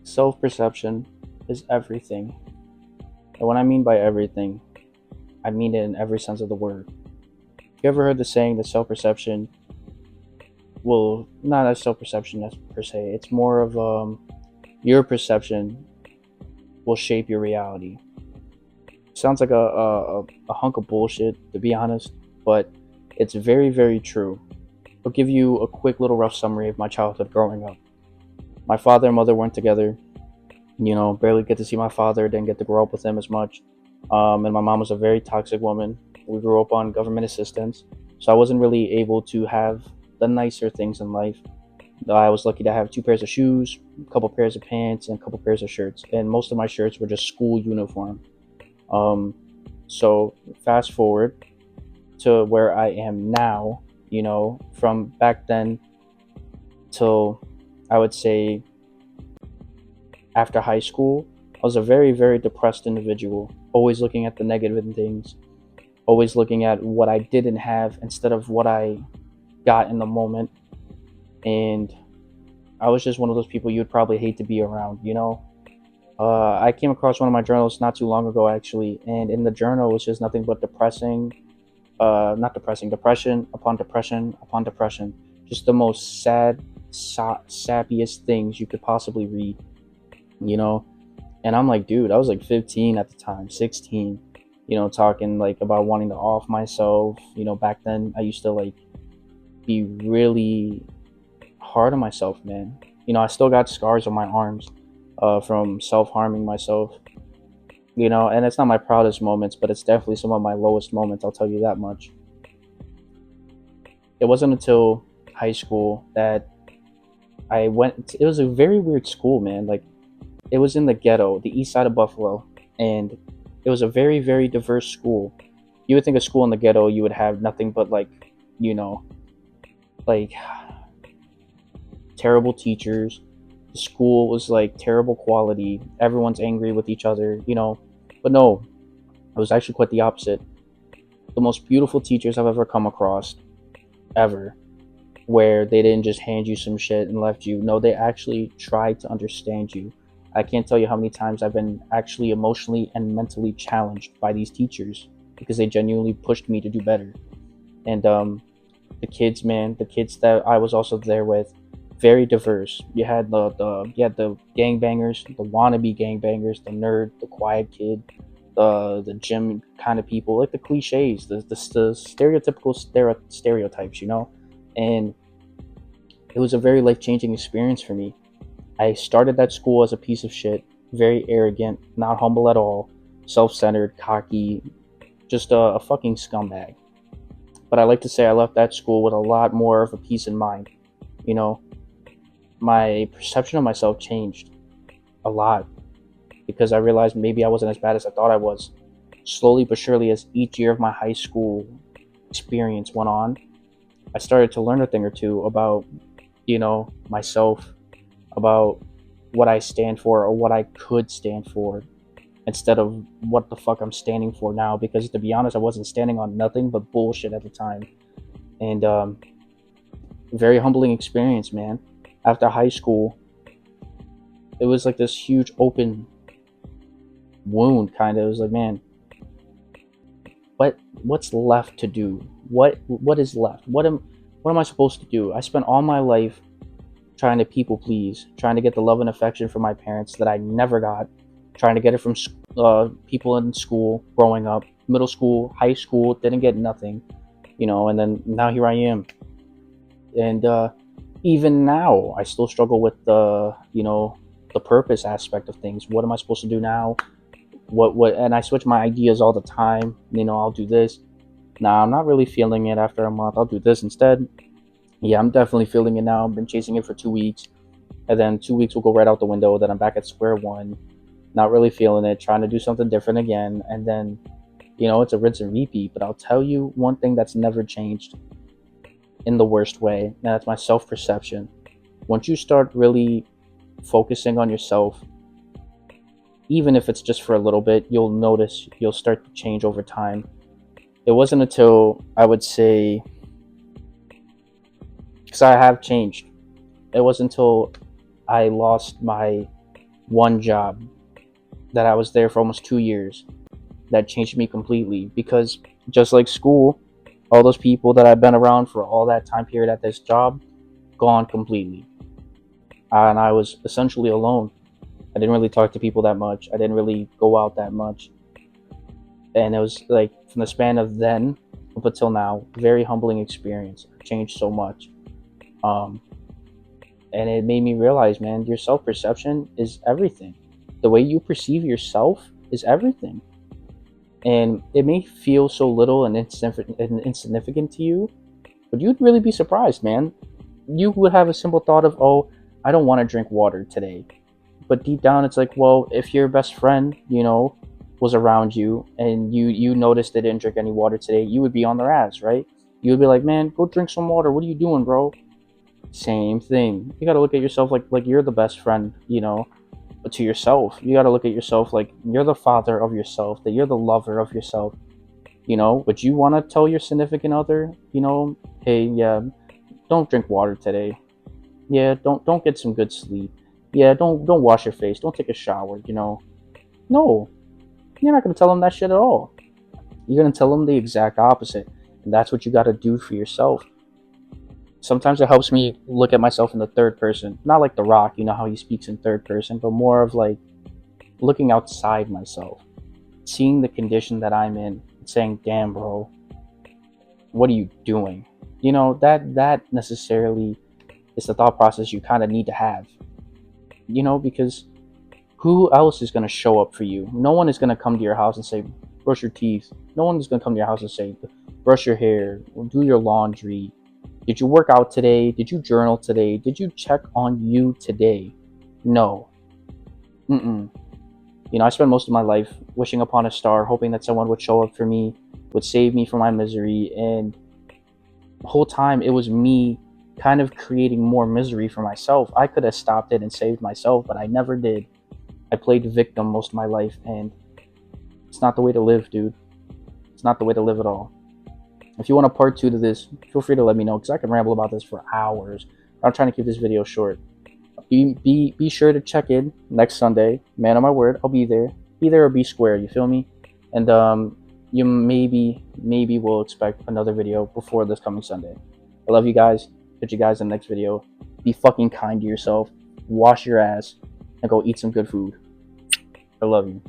Self perception is everything. And what I mean by everything, I mean it in every sense of the word. You ever heard the saying that self perception well, not as self perception as per se, it's more of your perception will shape your reality. Sounds like a hunk of bullshit, to be honest, but it's very, very true. I'll give you a quick little rough summary of my childhood growing up. My father and mother weren't together. Barely get to see my father, didn't get to grow up with him as much. And my mom was a very toxic woman. We grew up on government assistance, so I wasn't really able to have the nicer things in life. I was lucky to have two pairs of shoes, a couple pairs of pants, and a couple pairs of shirts. And most of my shirts were just school uniform. Um, so fast forward to where I am now, from back then till I would say after high school, I was a very, very depressed individual, always looking at the negative in things, always looking at what I didn't have instead of what I got in the moment. And I was just one of those people you'd probably hate to be around. I came across one of my journals not too long ago, actually, and in the journal, it was just nothing but not depressing, depression upon depression upon depression. Just the most sad, sappiest things you could possibly read, you know? And I'm like, dude, I was like 15 at the time, 16, talking like about wanting to off myself. Back then I used to like be really hard on myself, man. I still got scars on my arms from self harming myself, and it's not my proudest moments, but it's definitely some of my lowest moments, I'll tell you that much. It wasn't until high school that it was a very weird school, man. Like, it was in the ghetto, the east side of Buffalo, and it was a very, very diverse school. You would think a school in the ghetto, you would have nothing but you know, like terrible teachers. The school was like terrible quality. Everyone's angry with each other. But no, it was actually quite the opposite. The most beautiful teachers I've ever come across, ever, where they didn't just hand you some shit and left you. No, they actually tried to understand you. I can't tell you how many times I've been actually emotionally and mentally challenged by these teachers because they genuinely pushed me to do better. And the kids, man, the kids that I was also there with, very diverse. You had the gangbangers, the wannabe gangbangers, the nerd, the quiet kid, the gym kind of people, like the cliches, the stereotypical stereotypes. And it was a very life changing experience for me. I started that school as a piece of shit, very arrogant, not humble at all, self centered, cocky, just a fucking scumbag. But I like to say I left that school with a lot more of a peace in mind. You know, my perception of myself changed a lot because I realized maybe I wasn't as bad as I thought I was. Slowly but surely, as each year of my high school experience went on, I started to learn a thing or two about, myself, about what I stand for or what I could stand for instead of what the fuck I'm standing for now. Because to be honest, I wasn't standing on nothing but bullshit at the time. And very humbling experience, man. After high school, it was like this huge open wound, kind of. It was like, man, what's left to do? What is left? What am I supposed to do? I spent all my life trying to people please, trying to get the love and affection from my parents that I never got, trying to get it from people in school growing up, middle school, high school, didn't get nothing, and then now here I am. And even now, I still struggle with the purpose aspect of things. What am I supposed to do now? And I switch my ideas all the time. I'll do this. Nah, I'm not really feeling it after a month. I'll do this instead. Yeah, I'm definitely feeling it now. I've been chasing it for 2 weeks, and then 2 weeks will go right out the window. Then I'm back at square one, not really feeling it, trying to do something different again, and then, it's a rinse and repeat. But I'll tell you one thing that's never changed in the worst way, and that's my self-perception. Once you start really focusing on yourself, even if it's just for a little bit, you'll notice you'll start to change over time. It wasn't until I would say, because I have changed, it wasn't until I lost my one job that I was there for almost 2 years that changed me completely. Because just like school, all those people that I've been around for all that time period at this job, gone completely. And I was essentially alone. I didn't really talk to people that much. I didn't really go out that much. And it was like from the span of then up until now, very humbling experience. I changed so much. Um, and it made me realize, man, your self perception is everything. The way you perceive yourself is everything. And it may feel so little and insignificant to you, but you'd really be surprised, man. You would have a simple thought of, oh, I don't want to drink water today. But deep down, it's like, well, if your best friend, was around you and you noticed they didn't drink any water today, you would be on their ass, right? You would be like, man, go drink some water. What are you doing, bro? Same thing. You got to look at yourself like you're the best friend, to yourself. You got to look at yourself like you're the father of yourself, that you're the lover of yourself. Would you want to tell your significant other, hey, yeah, don't drink water today. Yeah, don't get some good sleep. Yeah, don't wash your face. Don't take a shower. No, you're not gonna tell them that shit at all. You're gonna tell them the exact opposite, and that's what you got to do for yourself. Sometimes it helps me look at myself in the third person, not like The Rock. You know how he speaks in third person, but more of like looking outside myself, seeing the condition that I'm in, and saying, "Damn, bro, what are you doing?" That necessarily is the thought process you kind of need to have. Because who else is going to show up for you? No one is going to come to your house and say, brush your teeth. No one is going to come to your house and say, brush your hair, do your laundry. Did you work out today? Did you journal today? Did you check on you today? No. Mm-mm. I spent most of my life wishing upon a star, hoping that someone would show up for me, would save me from my misery. And the whole time it was me kind of creating more misery for myself. I could have stopped it and saved myself, but I never did. I played victim most of my life, and it's not the way to live, dude. It's not the way to live at all. If you want a part 2 to this, feel free to let me know, because I can ramble about this for hours. I'm trying to keep this video short. Be sure to check in next Sunday. Man on my word, I'll be there. Be there or be square, you feel me? And you maybe will expect another video before this coming Sunday. I love you guys. Catch you guys in the next video. Be fucking kind to yourself. Wash your ass and go eat some good food. I love you.